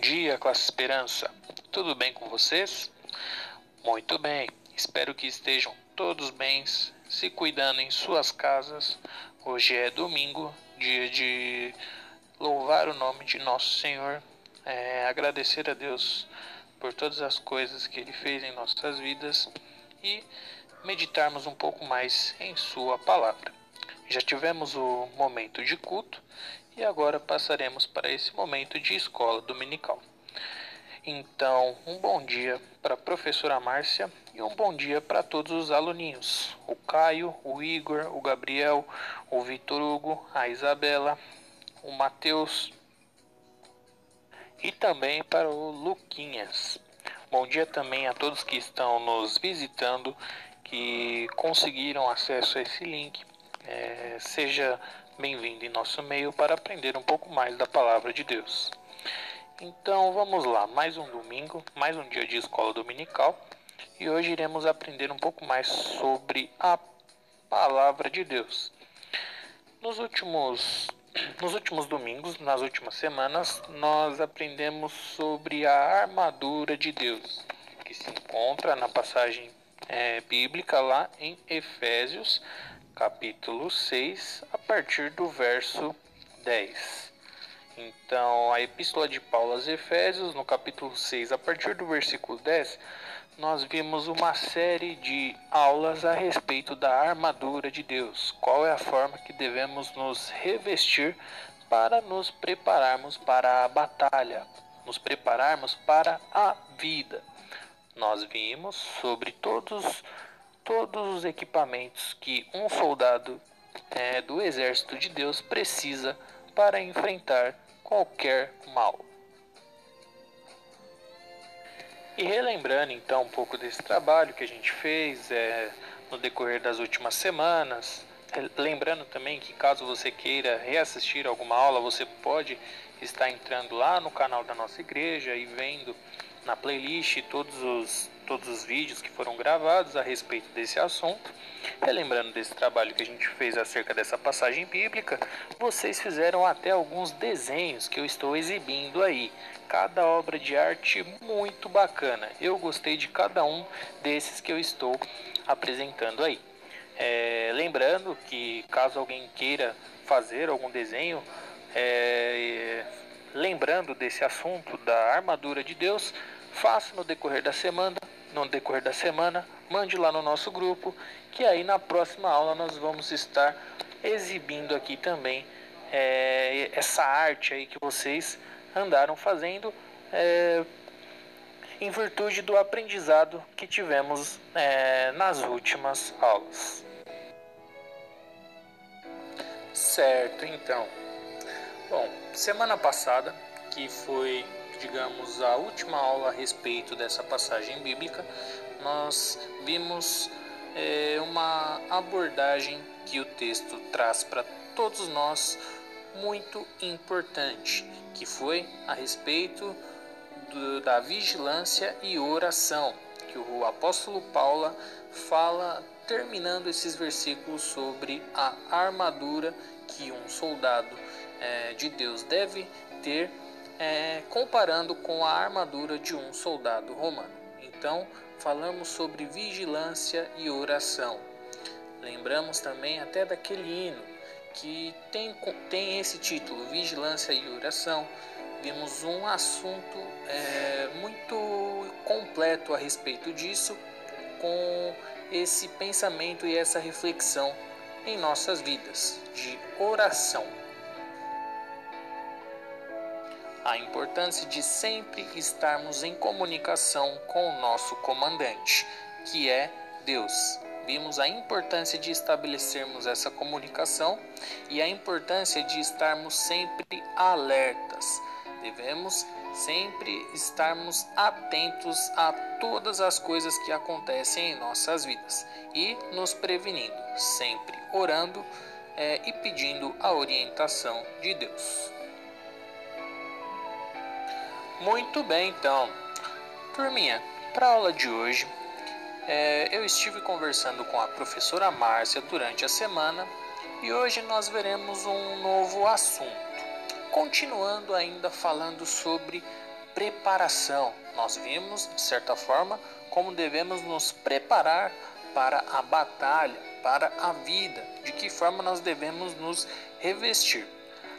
dia, classe Esperança. Tudo bem com vocês? Muito bem. Espero que estejam todos bem, se cuidando em suas casas. Hoje é domingo, dia de louvar o nome de nosso Senhor, agradecer a Deus por todas as coisas que Ele fez em nossas vidas e meditarmos um pouco mais em Sua palavra. Já tivemos o momento de culto e agora passaremos para esse momento de escola dominical. Então, um bom dia para a professora Márcia e um bom dia para todos os aluninhos. O Caio, o Igor, o Gabriel, o Vitor Hugo, a Isabela, o Matheus e também para o Luquinhas. Bom dia também a todos que estão nos visitando, que conseguiram acesso a esse link. Seja bem-vindo em nosso meio para aprender um pouco mais da palavra de Deus. Então vamos lá, mais um domingo, mais um dia de escola dominical e hoje iremos aprender um pouco mais sobre a palavra de Deus. Nos últimos domingos, nas últimas semanas, nós aprendemos sobre a armadura de Deus, que se encontra na passagem bíblica lá em Efésios, capítulo 6, a partir do verso 10. Então, a epístola de Paulo aos Efésios, no capítulo 6, a partir do versículo 10, nós vimos uma série de aulas a respeito da armadura de Deus. Qual é a forma que devemos nos revestir para nos prepararmos para a batalha, nos prepararmos para a vida. Nós vimos sobre todos os equipamentos que um soldado do exército de Deus precisa para enfrentar qualquer mal. E relembrando então um pouco desse trabalho que a gente fez no decorrer das últimas semanas, lembrando também que caso você queira reassistir alguma aula, você pode estar entrando lá no canal da nossa igreja e vendo na playlist todos os vídeos que foram gravados a respeito desse assunto. Relembrando desse trabalho que a gente fez acerca dessa passagem bíblica, vocês fizeram até alguns desenhos que eu estou exibindo aí. Cada obra de arte muito bacana. Eu gostei de cada um desses que eu estou apresentando aí. Lembrando que caso alguém queira fazer algum desenho, lembrando desse assunto da armadura de Deus, faça no decorrer da semana, mande lá no nosso grupo, que aí na próxima aula nós vamos estar exibindo aqui também essa arte aí que vocês andaram fazendo em virtude do aprendizado que tivemos nas últimas aulas. Certo, então. Bom, semana passada, que foi, digamos, a última aula a respeito dessa passagem bíblica, nós vimos uma abordagem que o texto traz para todos nós muito importante, que foi a respeito da vigilância e oração, que o apóstolo Paulo fala terminando esses versículos sobre a armadura que um soldado de Deus deve ter, comparando com a armadura de um soldado romano. Então, falamos sobre vigilância e oração. Lembramos também até daquele hino que tem esse título, Vigilância e Oração. Vimos um assunto muito completo a respeito disso, com esse pensamento e essa reflexão em nossas vidas de oração. A importância de sempre estarmos em comunicação com o nosso comandante, que é Deus. Vimos a importância de estabelecermos essa comunicação e a importância de estarmos sempre alertas. Devemos sempre estarmos atentos a todas as coisas que acontecem em nossas vidas e nos prevenindo, sempre orando e pedindo a orientação de Deus. Muito bem, então, turminha, para a aula de hoje, eu estive conversando com a professora Márcia durante a semana e hoje nós veremos um novo assunto, continuando ainda falando sobre preparação. Nós vimos, de certa forma, como devemos nos preparar para a batalha, para a vida, de que forma nós devemos nos revestir.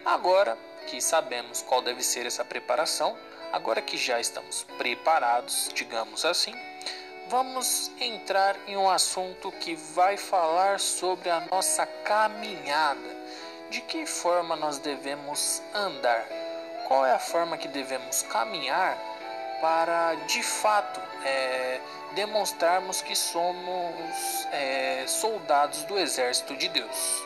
Agora que sabemos qual deve ser essa preparação, agora que já estamos preparados, digamos assim, vamos entrar em um assunto que vai falar sobre a nossa caminhada. De que forma nós devemos andar? Qual é a forma que devemos caminhar para, de fato, demonstrarmos que somos soldados do exército de Deus?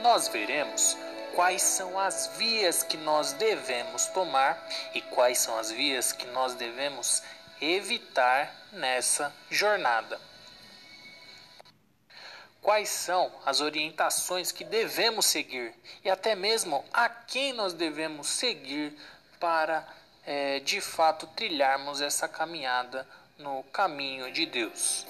Nós veremos quais são as vias que nós devemos tomar e quais são as vias que nós devemos evitar nessa jornada. Quais são as orientações que devemos seguir e até mesmo a quem nós devemos seguir para, de fato, trilharmos essa caminhada no caminho de Deus.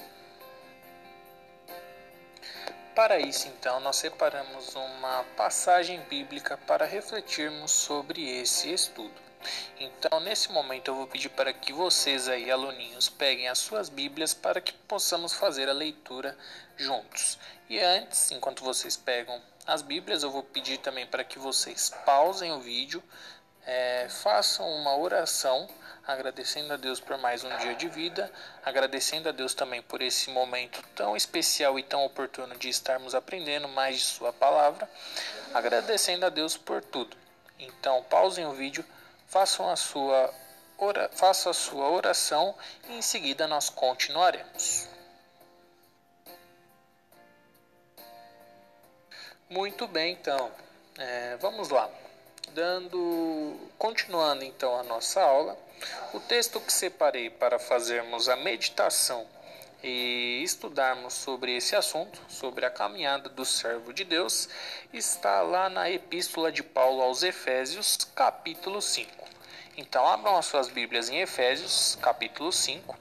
Para isso, então, nós separamos uma passagem bíblica para refletirmos sobre esse estudo. Então, nesse momento, eu vou pedir para que vocês aí, aluninhos, peguem as suas Bíblias para que possamos fazer a leitura juntos. E antes, enquanto vocês pegam as Bíblias, eu vou pedir também para que vocês pausem o vídeo, façam uma oração, agradecendo a Deus por mais um dia de vida, agradecendo a Deus também por esse momento tão especial e tão oportuno de estarmos aprendendo mais de sua palavra, agradecendo a Deus por tudo. Então, pausem o vídeo, faça a sua oração e em seguida nós continuaremos. Muito bem, então, vamos lá. Continuando então a nossa aula, o texto que separei para fazermos a meditação e estudarmos sobre esse assunto, sobre a caminhada do servo de Deus, está lá na Epístola de Paulo aos Efésios, capítulo 5. Então, abram as suas Bíblias em Efésios, capítulo 5.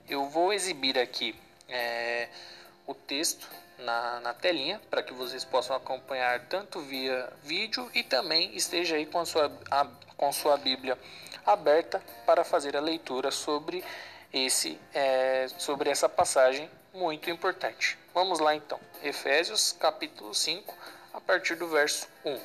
Eu vou exibir aqui o texto na telinha, para que vocês possam acompanhar tanto via vídeo e também esteja aí com sua Bíblia aberta para fazer a leitura sobre essa passagem muito importante. Vamos lá então, Efésios capítulo 5, a partir do verso 1.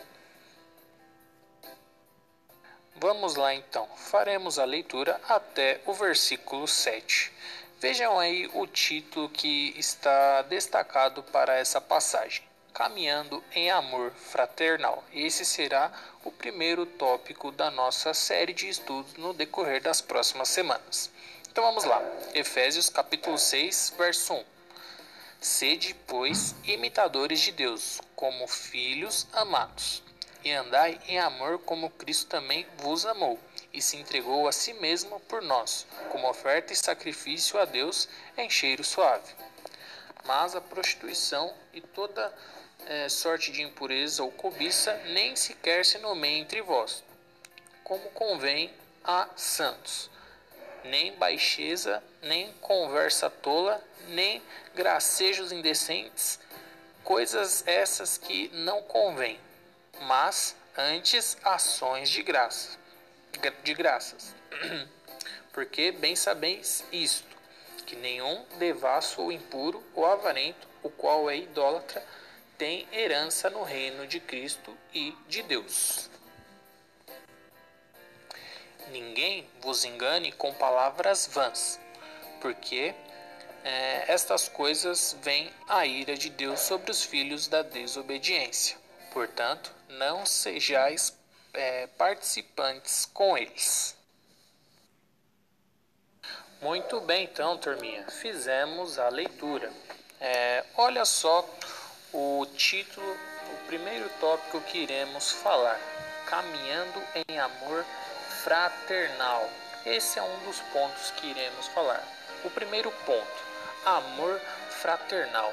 Vamos lá então, faremos a leitura até o versículo 7. Vejam aí o título que está destacado para essa passagem: Caminhando em Amor Fraternal. Esse será o primeiro tópico da nossa série de estudos no decorrer das próximas semanas. Então vamos lá, Efésios capítulo 6, verso 1. Sede, pois, imitadores de Deus, como filhos amados, e andai em amor como Cristo também vos amou, e se entregou a si mesmo por nós, como oferta e sacrifício a Deus em cheiro suave. Mas a prostituição e toda sorte de impureza ou cobiça nem sequer se nomeia entre vós, como convém a santos. Nem baixeza, nem conversa tola, nem gracejos indecentes, coisas essas que não convêm, mas antes ações de graças. Porque bem sabeis isto, que nenhum devasso ou impuro ou avarento, o qual é idólatra, tem herança no reino de Cristo e de Deus. Ninguém vos engane com palavras vãs, porque estas coisas vêm a ira de Deus sobre os filhos da desobediência. Portanto, não sejais participantes com eles. Muito bem, então, turminha, fizemos a leitura. Olha só o título, o primeiro tópico que iremos falar: Caminhando em Amor Fraternal. Esse é um dos pontos que iremos falar. O primeiro ponto: amor fraternal.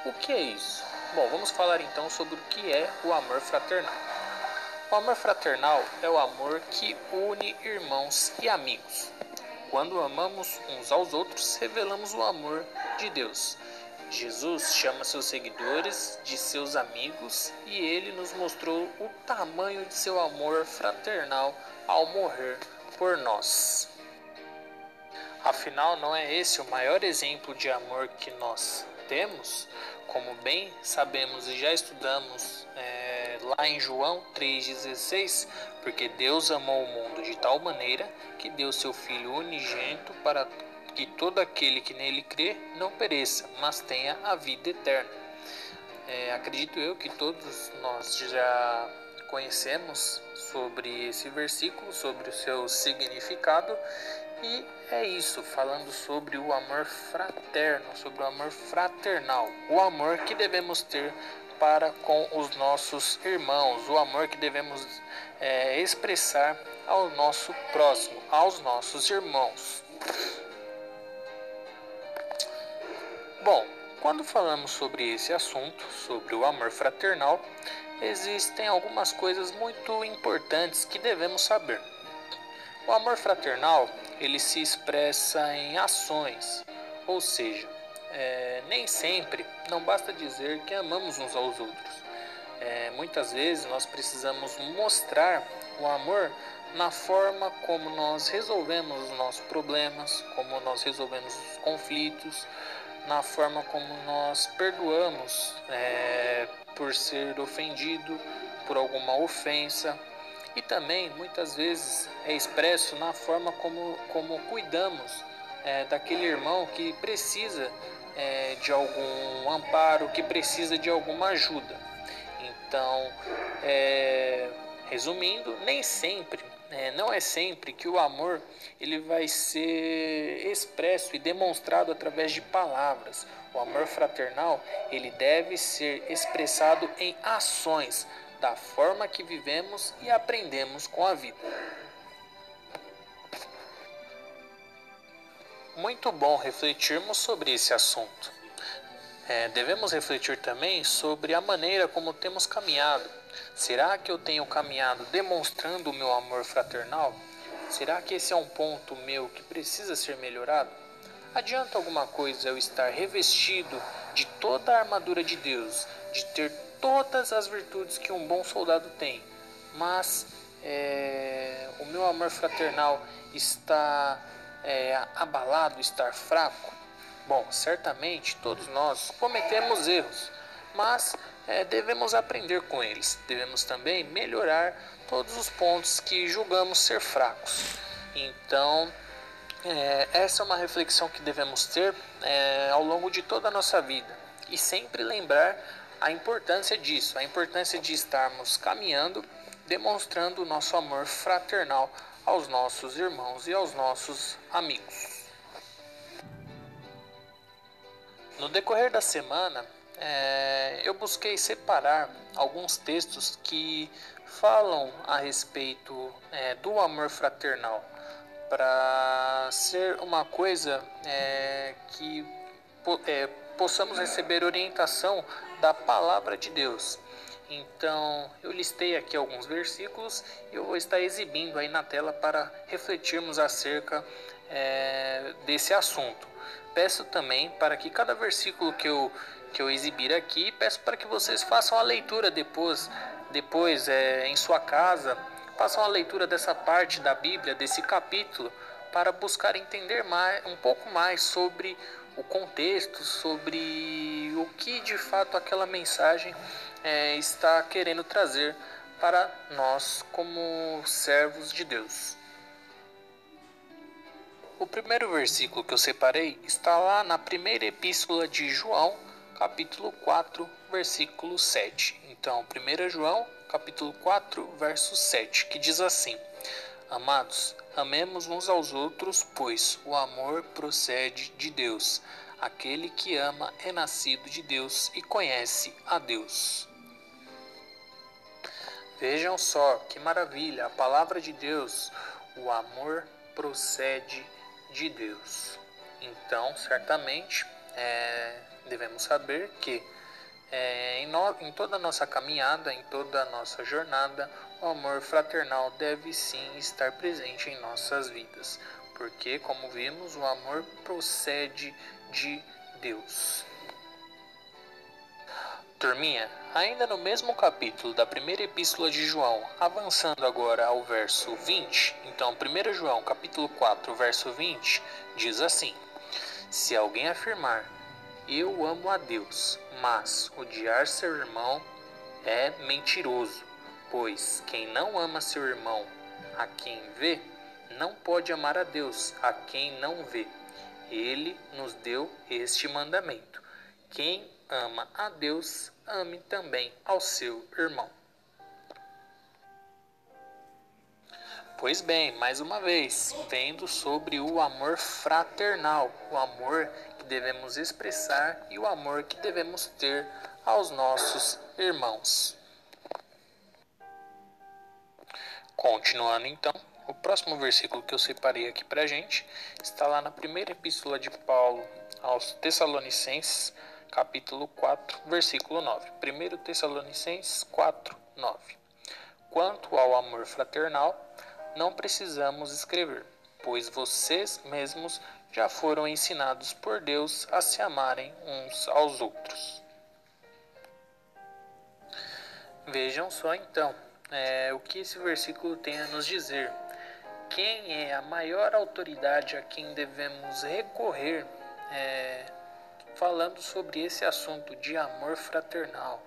O que é isso? Bom, vamos falar então sobre o que é o amor fraternal. O amor fraternal é o amor que une irmãos e amigos. Quando amamos uns aos outros, revelamos o amor de Deus. Jesus chama seus seguidores de seus amigos e ele nos mostrou o tamanho de seu amor fraternal ao morrer por nós. Afinal, não é esse o maior exemplo de amor que nós temos? Como bem sabemos e já estudamos lá em João 3,16, porque Deus amou o mundo de tal maneira que deu seu Filho unigênito para que todo aquele que nele crê não pereça, mas tenha a vida eterna. Acredito eu que todos nós já conhecemos sobre esse versículo, sobre o seu significado, e é isso, falando sobre o amor fraterno, sobre o amor fraternal, o amor que devemos ter para com os nossos irmãos, o amor que devemos expressar ao nosso próximo, aos nossos irmãos. Bom, quando falamos sobre esse assunto, sobre o amor fraternal, existem algumas coisas muito importantes que devemos saber. O amor fraternal, ele se expressa em ações, ou seja, nem sempre, não basta dizer que amamos uns aos outros. Muitas vezes nós precisamos mostrar o amor na forma como nós resolvemos os nossos problemas, como nós resolvemos os conflitos, na forma como nós perdoamos por ser ofendido por alguma ofensa. E também, muitas vezes, é expresso na forma como cuidamos daquele irmão que precisa de algum amparo, que precisa de alguma ajuda. Então, resumindo, nem sempre, não é sempre que o amor ele vai ser expresso e demonstrado através de palavras. O amor fraternal ele deve ser expressado em ações, da forma que vivemos e aprendemos com a vida. Muito bom refletirmos sobre esse assunto. Devemos refletir também sobre a maneira como temos caminhado. Será que eu tenho caminhado demonstrando o meu amor fraternal? Será que esse é um ponto meu que precisa ser melhorado? Adianta alguma coisa eu estar revestido de toda a armadura de Deus, de ter todas as virtudes que um bom soldado tem, mas o meu amor fraternal está abalado, estar fraco? Bom, certamente todos nós cometemos erros, mas devemos aprender com eles. Devemos também melhorar todos os pontos que julgamos ser fracos. Então, essa é uma reflexão que devemos ter ao longo de toda a nossa vida. E sempre lembrar a importância disso, a importância de estarmos caminhando, demonstrando o nosso amor fraternal aos nossos irmãos e aos nossos amigos. No decorrer da semana, eu busquei separar alguns textos que falam a respeito do amor fraternal, para ser uma coisa que possamos receber orientação da palavra de Deus. Então, eu listei aqui alguns versículos e eu vou estar exibindo aí na tela para refletirmos acerca desse assunto. Peço também para que cada versículo que eu exibir aqui, peço para que vocês façam a leitura depois em sua casa, façam a leitura dessa parte da Bíblia, desse capítulo, para buscar entender um pouco mais sobre o contexto, sobre o que de fato aquela mensagem está querendo trazer para nós como servos de Deus. O primeiro versículo que eu separei está lá na primeira epístola de João, capítulo 4, versículo 7. Então, 1 João, capítulo 4, verso 7, que diz assim: Amados, amemos uns aos outros, pois o amor procede de Deus. Aquele que ama é nascido de Deus e conhece a Deus. Vejam só que maravilha, a palavra de Deus, o amor procede de Deus. Então, certamente, devemos saber que em toda a nossa caminhada, em toda a nossa jornada, o amor fraternal deve sim estar presente em nossas vidas, porque, como vimos, o amor procede de Deus. Turminha, ainda no mesmo capítulo da primeira epístola de João, avançando agora ao verso 20, então 1 João capítulo 4, verso 20, diz assim: Se alguém afirmar, eu amo a Deus, mas odiar seu irmão, é mentiroso, pois quem não ama seu irmão, a quem vê, não pode amar a Deus, a quem não vê. Ele nos deu este mandamento: quem ama a Deus, ame também ao seu irmão. Pois bem, mais uma vez, vendo sobre o amor fraternal, o amor que devemos expressar e o amor que devemos ter aos nossos irmãos. Continuando então, o próximo versículo que eu separei aqui pra gente está lá na primeira epístola de Paulo aos Tessalonicenses, capítulo 4, versículo 9. 1 Tessalonicenses 4, 9. Quanto ao amor fraternal, não precisamos escrever, pois vocês mesmos já foram ensinados por Deus a se amarem uns aos outros. Vejam só então o que esse versículo tem a nos dizer. Quem é a maior autoridade a quem devemos recorrer falando sobre esse assunto de amor fraternal?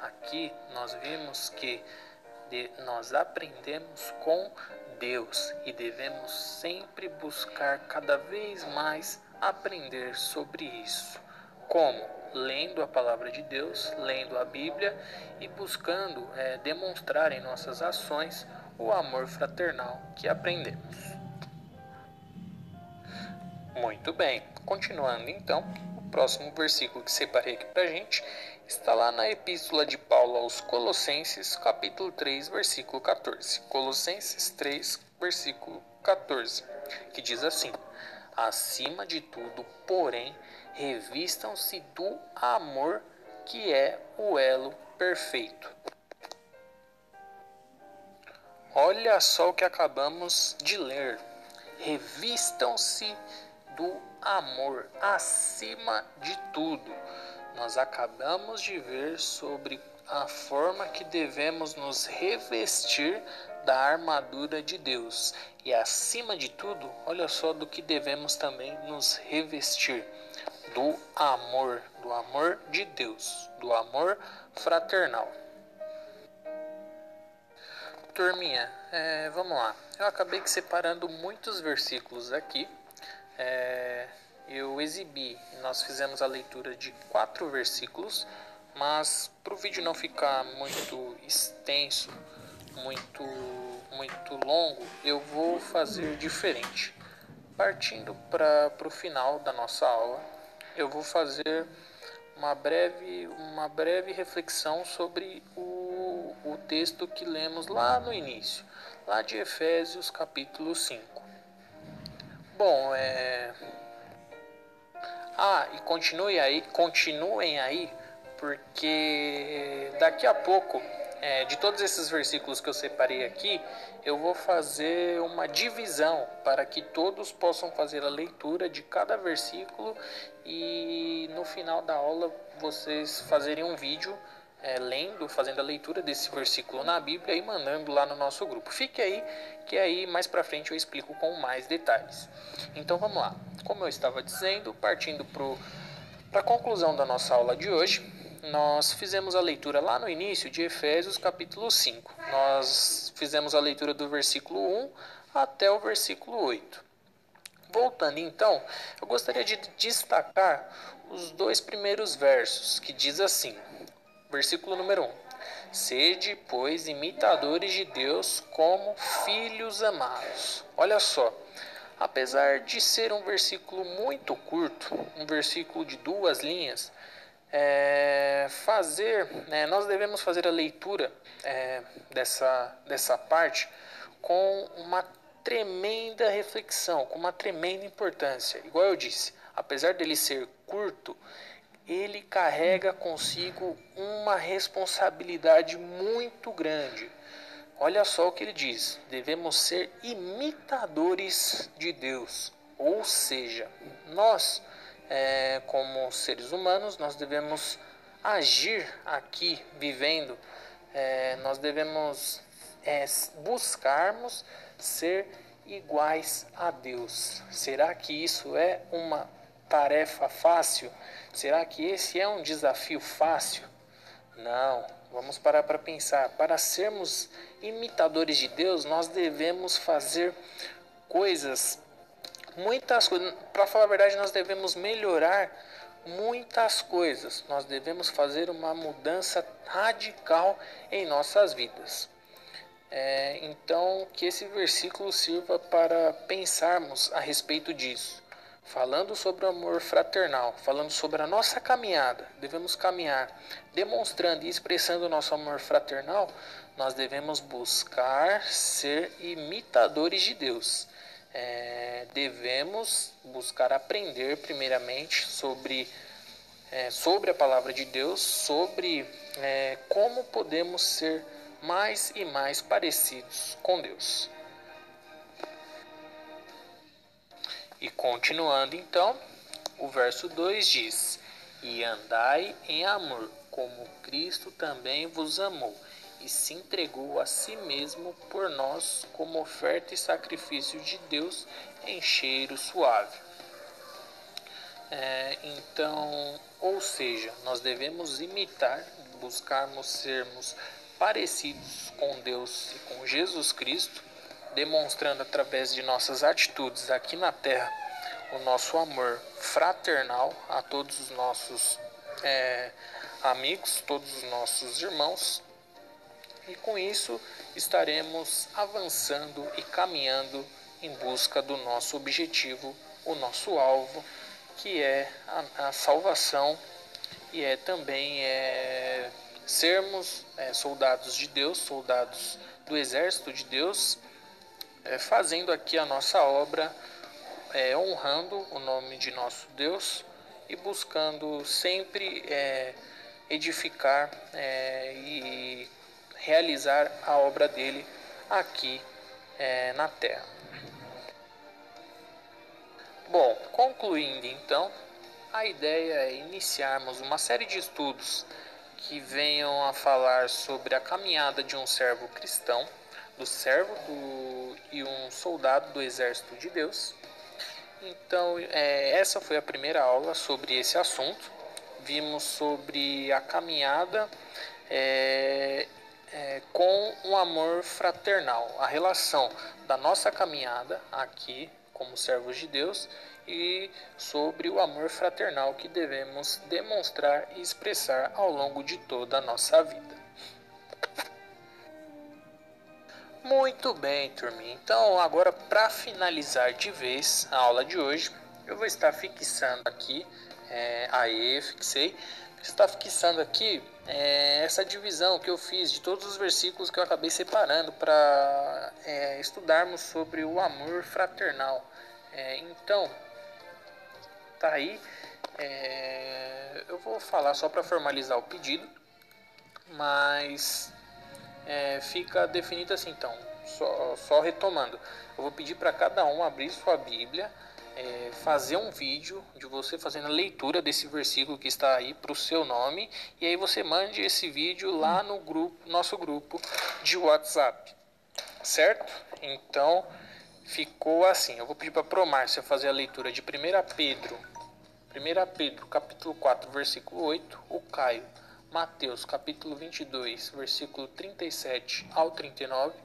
Aqui nós vimos que nós aprendemos com Deus e devemos sempre buscar cada vez mais aprender sobre isso. Como? Lendo a palavra de Deus, lendo a Bíblia e buscando demonstrar em nossas ações o amor fraternal que aprendemos. Muito bem, continuando então, o próximo versículo que separei aqui pra gente está lá na epístola de Paulo aos Colossenses, capítulo 3, versículo 14. Colossenses 3, versículo 14, que diz assim: Acima de tudo, porém, revistam-se do amor, que é o elo perfeito. Olha só o que acabamos de ler. Revistam-se do amor, acima de tudo. Nós acabamos de ver sobre a forma que devemos nos revestir da armadura de Deus. E acima de tudo, olha só do que devemos também nos revestir: do amor de Deus, do amor fraternal. Turminha, vamos lá. Eu acabei separando muitos versículos aqui. Eu exibi, nós fizemos a leitura de 4 versículos, mas para o vídeo não ficar muito extenso, muito longo, eu vou fazer diferente. Partindo para o final da nossa aula, eu vou fazer uma breve reflexão sobre o texto que lemos lá no início, lá de Efésios capítulo 5. Bom, e continuem aí, porque daqui a pouco, de todos esses versículos que eu separei aqui, eu vou fazer uma divisão para que todos possam fazer a leitura de cada versículo e no final da aula vocês fazerem um vídeo fazendo a leitura desse versículo na Bíblia e mandando lá no nosso grupo. Fique aí, que aí mais pra frente eu explico com mais detalhes. Então vamos lá. Como eu estava dizendo, partindo para a conclusão da nossa aula de hoje, nós fizemos a leitura lá no início de Efésios capítulo 5. Nós fizemos a leitura do versículo 1 até o versículo 8. Voltando então, eu gostaria de destacar os 2 primeiros versos, que diz assim: versículo número 1. Sede, pois, imitadores de Deus como filhos amados. Olha só, apesar de ser um versículo muito curto, um versículo de 2 linhas, nós devemos fazer a leitura dessa parte com uma tremenda reflexão, com uma tremenda importância. Igual eu disse, apesar dele ser curto, ele carrega consigo uma responsabilidade muito grande. Olha só o que ele diz: devemos ser imitadores de Deus. Ou seja, nós, como seres humanos, nós devemos agir aqui, vivendo, nós devemos buscarmos ser iguais a Deus. Será que isso é uma tarefa fácil? Será que esse é um desafio fácil? Não. Vamos parar para pensar. Para sermos imitadores de Deus, nós devemos fazer coisas, muitas coisas. Para falar a verdade, nós devemos melhorar muitas coisas. Nós devemos fazer uma mudança radical em nossas vidas. Então, que esse versículo sirva para pensarmos a respeito disso. Falando sobre o amor fraternal, falando sobre a nossa caminhada, devemos caminhar demonstrando e expressando o nosso amor fraternal, nós devemos buscar ser imitadores de Deus. Devemos buscar aprender primeiramente sobre a palavra de Deus, sobre como podemos ser mais e mais parecidos com Deus. E continuando então, o verso 2 diz: E andai em amor, como Cristo também vos amou, e se entregou a si mesmo por nós como oferta e sacrifício de Deus em cheiro suave. Então, ou seja, nós devemos imitar, buscarmos sermos parecidos com Deus e com Jesus Cristo, demonstrando através de nossas atitudes aqui na terra o nosso amor fraternal a todos os nossos amigos, todos os nossos irmãos, e com isso estaremos avançando e caminhando em busca do nosso objetivo, o nosso alvo, que é a salvação, e também sermos soldados de Deus, soldados do exército de Deus, fazendo aqui a nossa obra, honrando o nome de nosso Deus e buscando sempre edificar e realizar a obra dele aqui na terra. Bom, concluindo então, a ideia é iniciarmos uma série de estudos que venham a falar sobre a caminhada de um servo cristão, do servo e um soldado do exército de Deus. Então, essa foi a primeira aula sobre esse assunto. Vimos sobre a caminhada com um amor fraternal, a relação da nossa caminhada aqui como servos de Deus e sobre o amor fraternal que devemos demonstrar e expressar ao longo de toda a nossa vida. Muito bem, turminha. Então, agora para finalizar de vez a aula de hoje, eu vou estar fixando aqui, fixando aqui essa divisão que eu fiz de todos os versículos que eu acabei separando para estudarmos sobre o amor fraternal. Então, tá aí. Eu vou falar só para formalizar o pedido, mas fica definido assim. Então, só retomando, eu vou pedir para cada um abrir sua Bíblia, fazer um vídeo de você fazendo a leitura desse versículo que está aí para o seu nome, e aí você mande esse vídeo lá no nosso grupo de WhatsApp, certo? Então, ficou assim. Eu vou pedir para a Promárcia fazer a leitura de 1 Pedro capítulo 4, versículo 8, o Caio Mateus capítulo 22, versículo 37 ao 39,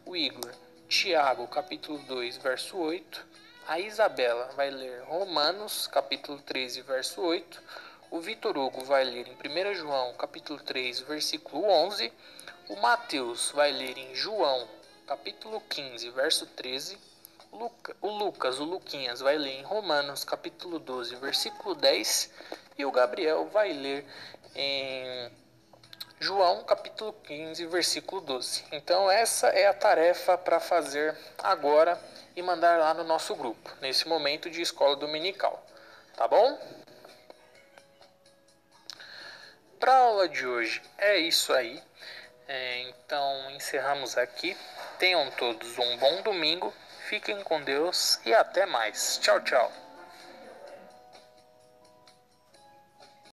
o Igor Tiago capítulo 2, verso 8, a Isabela vai ler Romanos capítulo 13, verso 8, o Vitor Hugo vai ler em 1 João capítulo 3, versículo 11, o Mateus vai ler em João capítulo 15, verso 13, o Luquinhas vai ler em Romanos capítulo 12, versículo 10, e o Gabriel vai ler em João capítulo 15, versículo 12. Então essa é a tarefa para fazer agora e mandar lá no nosso grupo, nesse momento de escola dominical. Tá bom? Para a aula de hoje é isso aí. Então encerramos aqui. Tenham todos um bom domingo. Fiquem com Deus e até mais. Tchau, tchau.